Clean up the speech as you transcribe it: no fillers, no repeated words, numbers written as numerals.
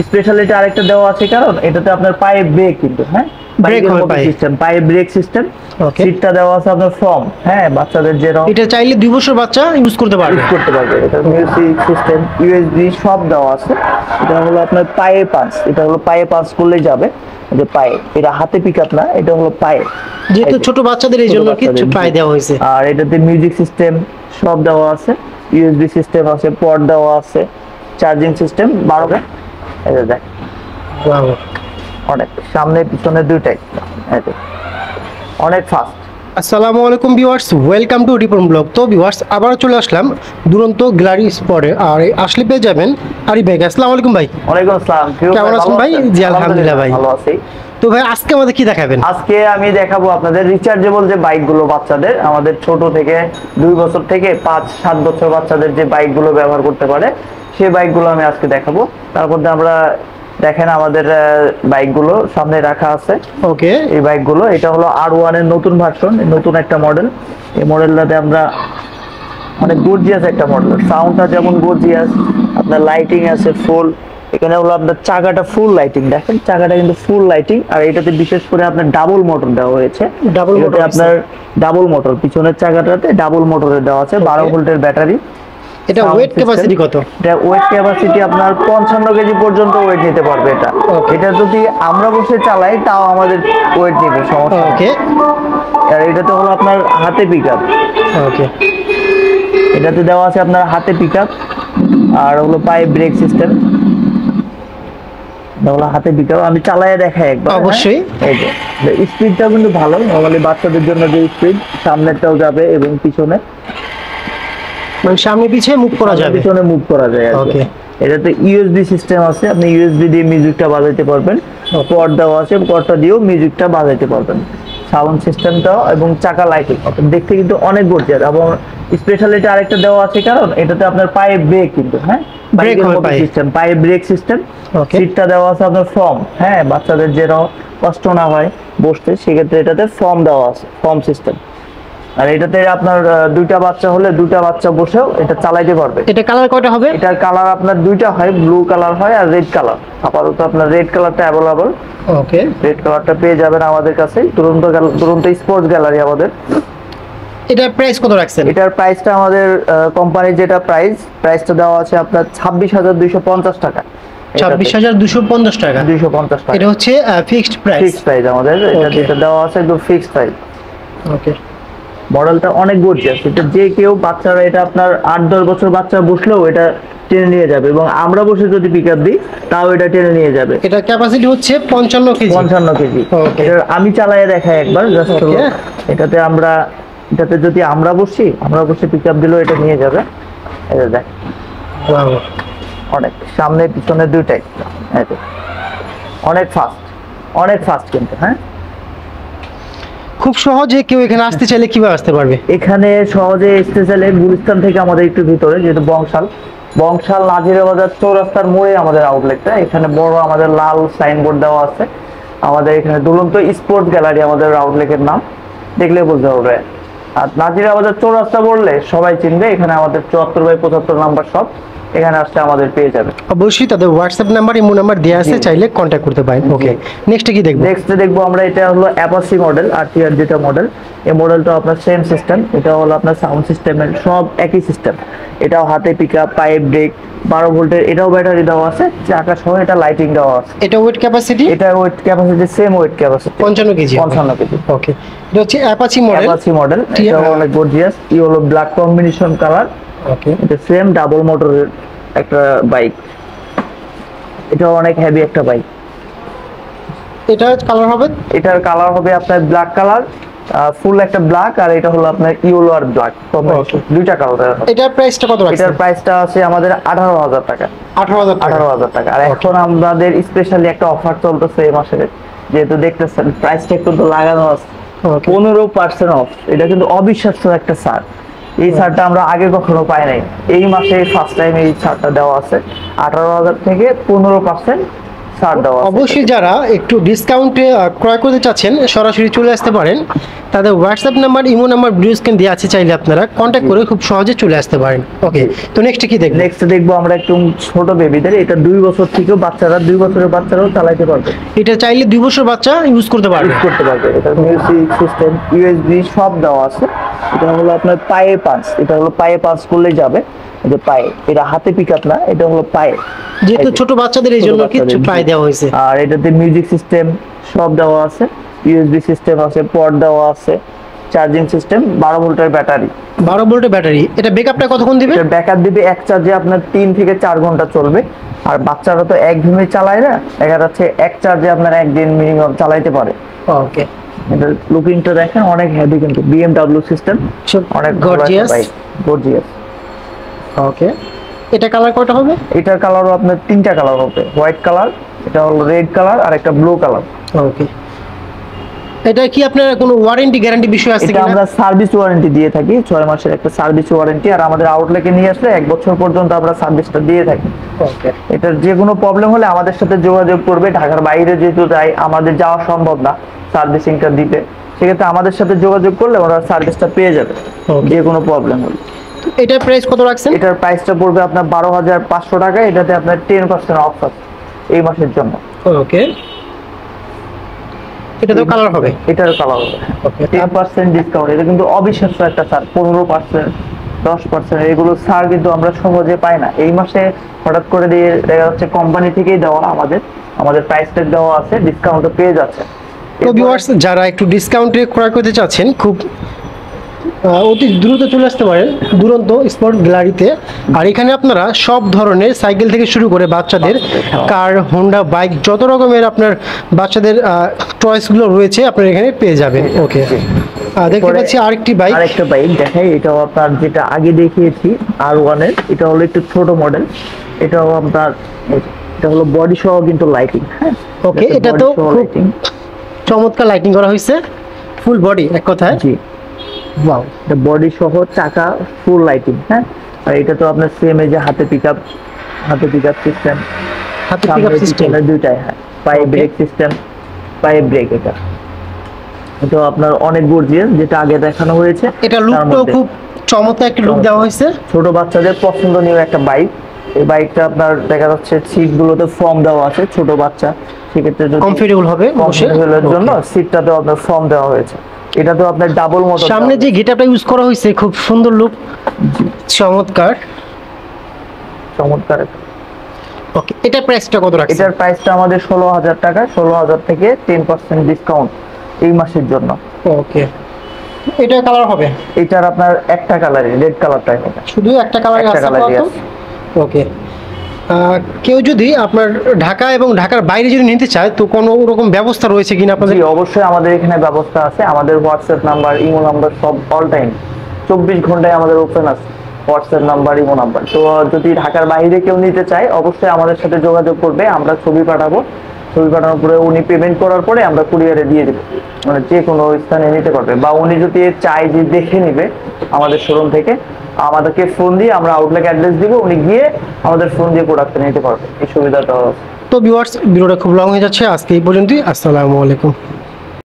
Speciality আরেকটা দেওয়া আছে, কারণ এটাতে আপনার পায়ে ব্রেক কিন্তু, হ্যাঁ ব্রেক হয় পায়ে সিস্টেম, পায়ে ব্রেক সিস্টেম। ওকে, সিটটা দেওয়া আছে আপনার ফর্ম, হ্যাঁ বাচ্চাদের যেরকম এটা চাইলে 2 বছর বাচ্চা ইউজ করতে পারবে। এটা মিউজিক সিস্টেম, ইউএসবি সব দেওয়া আছে। এটা হলো আপনার পায়ে পাঁচ, এটা হলো পায়ে পাঁচ করলেই যাবে, যে পায়ে, এটা হাতে পিকআপ না, এটা হলো পায়ে, যেহেতু ছোট বাচ্চাদের এই জন্য কিছু পায়ে দেওয়া হয়েছে। আর এটাতে মিউজিক সিস্টেম সব দেওয়া আছে, ইউএসবি সিস্টেম আছে, পোর্ট দেওয়া আছে, চার্জিং সিস্টেম 12টা। এটা দেখ অনেক সামনে পিছনে দুইটাই, অনেক ফাস্ট। আসসালামু আলাইকুম viewers, welcome to Ripon blog. তো ভিউয়ার্স আবার চলে আসলাম দুরন্ত গ্যালারি স্পটে, আর আসলে পেয়ে যাবেন আরিফ ভাই। আসসালামু আলাইকুম ভাই। ওয়ালাইকুম আসসালাম, কেমন আছেন ভাই? জি আলহামদুলিল্লাহ ভাই, ভালো আছি। তো ভাই আজকে আমাদের কি দেখাবেন? আজকে আমি দেখাবো আপনাদের রিচার্জেবল যে বাইকগুলো বাচ্চাদের, আমাদের ছোট থেকে 2 বছর থেকে 5-7 বছর বাচ্চাদের যে বাইকগুলো ব্যবহার করতে পারে, সেই বাইকগুলো আমি আজকে দেখাবো। তারপর আমরা দেখেন আমাদের বাইকগুলো সামনে রাখা আছে। ওকে, এই বাইকগুলো, এটা হলো R1 এর নতুন ভার্সন, নতুন একটা মডেল। এই মডেলটাতে আমরা অনেক গর্জিয়াস একটা মডেল, সাউন্ডটা যেমন গর্জিয়াস, আপনার লাইটিং আছে ফুল। এখানে হলো আপনার চাকাটা ফুল লাইটিং, দেখেন চাকাটা কিন্তু ফুল লাইটিং। আর এটাতে বিশেষ করে আপনার ডাবল মোটর দেওয়া হয়েছে, ডাবল মোটর, আপনার ডাবল মোটর পিছনের চাকাটাতে ডাবল মোটরের দেওয়া আছে, 12 ভোল্টের ব্যাটারি। এটা ওয়েট ক্যাপাসিটি কত? এটা ওয়েট ক্যাপাসিটি আপনার 55 কেজি পর্যন্ত ওয়েট নিতে পারবে এটা। এটা যদি আমরা বসে চালাই তাও আমাদের ওয়েট নিবে, সমস্যা। ওকে, আর এটাতে হলো আপনার হাতে পিকআপ। ওকে, এটাতে দেওয়া আছে আপনার হাতে পিকআপ, আর হলো পায়ে ব্রেক সিস্টেম। হলো হাতে পিকআপ, আমি চালায়ে দেখাই একবার। অবশ্যই। এই যে স্পিডটা কিন্তু ভালো, নরমালি বাচ্চাদের জন্য যে স্পিড, সামনেরটাও যাবে এবং পিছনে, মানে সামনে পিছে মুভ করা যাবে, পিছনে মুভ করা যায়। ওকে, এটাতে ইউএসবি সিস্টেম আছে, আপনি ইউএসবি দিয়ে মিউজিকটা বাজাইতে পারবেন। পোর্ট দেওয়া আছে, পোর্টটা দিয়েও মিউজিকটা বাজাইতে পারবেন। সাউন্ড সিস্টেমটাও এবং চাকা লাইটিং দেখতে কিন্তু অনেক গর্জিয়াস। এবং স্পেশালিটি আরেকটা দেওয়া আছে, কারণ এটাতে আপনার পায়ে ব্রেক কিন্তু, হ্যাঁ ব্রেক হয় পায়ে, সিস্টেম, পায়ে ব্রেক সিস্টেম। ওকে, সিটটা দেওয়া আছে আপনার ফর্ম, হ্যাঁ বাচ্চাদের যেন কষ্ট না হয় বসতে, সেক্ষেত্রে এটাতে ফর্ম দেওয়া আছে, ফর্ম সিস্টেম। আর এটাতে আপনার দুইটা বাচ্চা হলে দুইটা বাচ্চা বসেও এটা চালাইতে পারবে। এটা কালার কয়টা হবে? এটার কালার আপনার দুইটা হয়, ব্লু কালার হয় আর রেড কালার। আপাতত আপনার রেড কালারটা অ্যাভেলেবল। ওকে, রেড কালারটা পেয়ে যাবেন আমাদের কাছে, দুরন্ত স্পোর্টস গ্যালারি আমাদের। এটার প্রাইস কত রাখছেন? এটার প্রাইসটা আমাদের কোম্পানির যেটা প্রাইসটা দেওয়া আছে আপনার 26,250 টাকা। 26,250 টাকা। 250 টাকা, এটা হচ্ছে ফিক্সড প্রাইস। ফিক্সড প্রাইস আমাদের, এটা যেটা দেওয়া আছে একদম ফিক্সড প্রাইস। ওকে, মডেলটা অনেক গর্জিয়াস, এটা যে কেউ বাচ্চারা, এটা আপনার 8-10 বছর বাচ্চা বসলেও এটা টেনে নিয়ে যাবে, এবং আমরা বসে যদি পিকআপ দিই তাও এটা টেনে নিয়ে যাবে। এটা ক্যাপাসিটি হচ্ছে 55 কেজি। 55 কেজি। এটা আমি চালায়ে দেখাই একবার জাস্ট। এটাতে যদি আমরা বসে পিকআপ দিলেও এটা নিয়ে যাবে। এটা দেখ অনেক সামনে পিছনে দুইটাই, অনেক ফাস্ট কিন্তু। হ্যাঁ, খুব সহজে কেউ এখানে আসতে চাইলে কিভাবে আসতে পারবে? এখানে সহজে আসতে চাইলে গুলিস্তান থেকে আমাদের একটু ভিতরে, যেহেতু বংশাল নাজিরাবাজার চৌরাস্তার মোড়ে আমাদের আউটলেটটা। এখানে বড় আমাদের লাল সাইনবোর্ড দেওয়া আছে, আমাদের এখানে দুরন্ত স্পোর্টস গ্যালারি আমাদের আউটলেটের নাম, দেখলে বুঝতে হবে। আর নাজিরাবাজার চৌরাস্তা বললে সবাই চিনবে, এখানে আমাদের 74/75 নাম্বার শপ, এখানে আসলে আমাদের পেয়ে যাবে। অবশ্যই তাদের হোয়াটসঅ্যাপ নাম্বার, ইমো নাম্বার দেওয়া আছে, চাইলে কন্ট্যাক্ট করতে পারেন। ওকে, নেক্সট কি দেখব? নেক্সট দেখবো আমরা, এটা হলো অ্যাপাচি মডেল, আরটিআর যেটা মডেল। এই মডেলটা আপনার সেম সিস্টেম, এটা হলো আপনার সাউন্ড সিস্টেমের সব একই সিস্টেম। এটাও হাতে পিকআপ, পায়ে ব্রেক, 12 ভোল্টের, এটাও ব্যাটারি দেওয়া আছে, চাকা সহ এটা লাইটিং দেওয়া আছে। এটা ওয়েট ক্যাপাসিটি? এটা weight capacity same weight capacity 55 KG. 55 KG. Okay, এটা হচ্ছে অ্যাপাচি মডেল। এটা অনেক গর্জিয়াস, এই হলো ব্ল্যাক কম্বিনেশন কালার। ওকে, এটা সেম ডাবল মোটরের একটা বাইক, এটা অনেক হেভি একটা বাইক। এটা কালার হবে? এটার কালার হবে আপনার ব্ল্যাক কালার, ফুল একটা ব্ল্যাক, আর এটা হলো আপনার ইয়েলো আর ব্ল্যাক কম্বিনেশন, দুইটা কালার। এটার প্রাইসটা কত রাখছেন? এটার প্রাইসটা আছে আমাদের 18,000 টাকা। 18,000 টাকা। আর এখন আমাদের স্পেশালি একটা অফার চলতেছে এই মাসে, যেহেতু দেখতেছেন প্রাইসটা একটু লাগানো আছে, 15% অফ। এটা কিন্তু অবিশ্বাস্য একটা ছাড়, এই ছাড়টা আমরা আগে কখনো পাই নাই। এই মাসে ফার্স্ট টাইম এই ছাড়টা দেওয়া আছে, 18,000 থেকে 15% ছাড় দেওয়া আছে। অবশ্যই যারা একটু ডিসকাউন্টে ক্রয় করতে চাচ্ছেন সরাসরি চলে আসতে পারেন। তাদের WhatsApp number, imo number, video screen দেওয়া আছে, চাইলে আপনারা কন্ট্যাক্ট করে খুব সহজে চলে আসতে পারেন। ওকে, তো নেক্সট কি দেখবেন? নেক্সট দেখবো আমরা একটু ছোট বেবিদের, এটা 2 বছর থেকেও বাচ্চারা, 2 বছরের বাচ্চারাও চালাতে পারবে, এটা চাইলে 2 বছর বাচ্চা ইউজ করতে পারবে। ইউজ করতে পারবে। এটা মিউজিক সিস্টেম, ইউএসবি সব দেওয়া আছে। এটা হলো আপনার পায়ে পাঁচ, এটা হলো পায়ে পাঁচ করলেই যাবে। এই যে পায়ে, এটা হাতে পিক আপ না, এটা হলো পায়ে, যেহেতু ছোট বাচ্চাদের এই জন্য কিছু পাই দেওয়া হয়েছে। আর এটাতে মিউজিক সিস্টেম সব দেওয়া আছে, ইউএসবি সিস্টেম আছে, পট দেওয়া আছে, চার্জিং সিস্টেম, 12 ভোল্টের ব্যাটারি। 12 ভোল্টের ব্যাটারি, এটা ব্যাকআপটা কতক্ষণ দিবে? এটা ব্যাকআপ দিবে এক চার্জে আপনার 3 থেকে 4 ঘন্টা চলবে। আর বাচ্চারা তো একদিনে চালায় না, দেখা যাচ্ছে এক চার্জে আপনার একদিন মিনিমাম চালাইতে পারে। ওকে, এটা লুকিংটা দেখেন অনেক হেভি, কিন্তু বিএমডব্লিউ সিস্টেম, অনেক গর্জিয়াস। গর্জিয়াস। ওকে, এটা কালার কয়টা হবে? এটার কালারও আপনার 3টা কালার হবে, হোয়াইট কালার, এটা হলো রেড কালার, আর একটা ব্লু কালার। ওকে, এটা কি আপনার কোনো ওয়ারেন্টি গ্যারান্টি বিষয় আছে এটা কিনা? আমরা সার্ভিস ওয়ারেন্টি দিয়ে থাকি, 6 মাসের একটা সার্ভিস ওয়ারেন্টি, আর আমাদের আউটলেটে নিয়ে আসলে 1 বছর পর্যন্ত আমরা সার্ভিসটা দিয়ে থাকি। ওকে, এটার যে কোনো প্রবলেম হলে আমাদের সাথে যোগাযোগ করবে। ঢাকার বাইরে যেহেতু যাই, আমাদের যাওয়া সম্ভব না সার্ভিসিংটা দিতে, সেক্ষেত্রে আমাদের সাথে যোগাযোগ করলে ওরা সার্ভিসটা পেয়ে যাবে Okay. যে কোনো প্রবলেম হলে। এটার প্রাইস কত রাখছেন? এটার প্রাইসটা পড়বে আপনার 12,500 টাকা। এটাতে আপনার 10% অফ আছে এই মাসের জন্য। ওকে, এটা তো কালার হবে। এটার কালার হবে ওকে, 10% ডিসকাউন্ট। এটা কিন্তু অবিশ্বাস্য একটা ছাড়, 15%, 10%, এগুলো ছাড় কিন্তু আমরা সহজে পাই না। এই মাসে হঠাৎ করে দিয়ে দেখা যাচ্ছে কোম্পানি থেকেই দেওয়া, আমাদের প্রাইস ট্যাগ দেওয়া আছে, ডিসকাউন্টও পেয়ে যাচ্ছে। তো ভিউয়ার্স, যারা একটু ডিসকাউন্টে ক্রয় করতে চাচ্ছেন, খুব অতি দ্রুত চলে আসতে পারেন দুরন্ত স্পোর্ট গ্যালারিতে। আর এখানে আপনারা সব ধরনের সাইকেল থেকে শুরু করে বাচ্চাদের কার, হোন্ডা, বাইক, যত রকমের আপনার বাচ্চাদের টয়েসগুলো রয়েছে আপনারা এখানে পেয়ে যাবেন। ওকে, দেখতে পাচ্ছি আরেকটি বাইক। আরেকটা বাইক দেখাই, এটাও আপনার যেটা আগে দেখিয়েছি R1 এর, এটা হলো একটু ছোট মডেল। এটাও আপনার, এটা হলো বডি সহ কিন্তু লাইটিং। হ্যাঁ, ওকে, এটা তো খুব চমৎকার লাইটিং করা হয়েছে, ফুল বডি এক কথায়। জি, ওয়াও, এটা বডি সহ চাকা ফুল লাইটিং। হ্যাঁ, আর এটা তো আপনার সেম এই যে হাতে পিকআপ সিস্টেম, হাতে পিকআপ সিস্টেম দুইটাই। হ্যাঁ, পায়ে Okay. ব্রেক সিস্টেম, পায়ে ব্রেক। এটা আপনার অনেক গর্জিয়াস, যেটা আগে দেখানো হয়েছে। এটা তার লুকটাও মধ্যে খুব চমৎকার একটা লুক দেওয়া হয়েছে। ছোট বাচ্চাদের পছন্দনীয় একটা বাইক। এই বাইকটা আপনার দেখা যাচ্ছে সিট গুলোতে ফর্ম দেওয়া আছে, ছোট বাচ্চা সেক্ষেত্রে যদি কমফোর্টেবল হবে বসে। কমফোর্টেবলের জন্য Okay. সিটটাতে আপনার ফর্ম দেওয়া হয়েছে। এটা তো আপনার ডাবল মতো, সামনে যে গেটআপটা ইউজ করা হয়েছে খুব সুন্দর লুক, চমৎকার। চমৎকার। ওকে, এটা প্রাইসটা কত রাখছেন? এটার প্রাইসটা আমাদের 16,000 টাকা, 16,000 থেকে 10% ডিসকাউন্ট এই মাসের জন্য। ওকে, এটা কালার হবে? এটার আপনার একটা কালারই, রেড কালারটাই হবে। শুধু একটা কালার একটা আছে কালারই তো? আছে। ওকে, কেউ যদি আপনার ঢাকা এবং ঢাকার বাইরে যদি নিতে চায়, তো কোনো রকম ব্যবস্থা রয়েছে কিনা আপনাদের? জি, অবশ্যই আমাদের এখানে ব্যবস্থা আছে। আমাদের হোয়াটসঅ্যাপ নাম্বার, ইমো নাম্বার সব অল টাইম 24 ঘন্টায় আমাদের ওপেন আছে, হোয়াটসঅ্যাপ নাম্বার, ইমো নাম্বার। তো যদি ঢাকার বাইরে কেউ নিতে চায়, অবশ্যই আমাদের সাথে যোগাযোগ করবে। আমরা ছবি পাঠাবো, ছবি পাঠানোর পরে উনি পেমেন্ট করার পরে আমরা কুরিয়ারে দিয়ে দেবো, মানে যে কোনো স্থানে নিতে পারবে। বা উনি যদি চায় যে দেখে নিবে আমাদের শোরুম থেকে, আমাদেরকে ফোন দিয়ে আমরা আউটলেট অ্যাড্রেস দিব, উনি গিয়ে আমাদের ফোন দিয়ে প্রোডাক্টটা নিতে পারবে। এই সুবিধাটা। তো ভিউয়ার্স, ভিডিওটা খুব লং হয়ে যাচ্ছে, আজকে এই পর্যন্তই। আসসালামু আলাইকুম।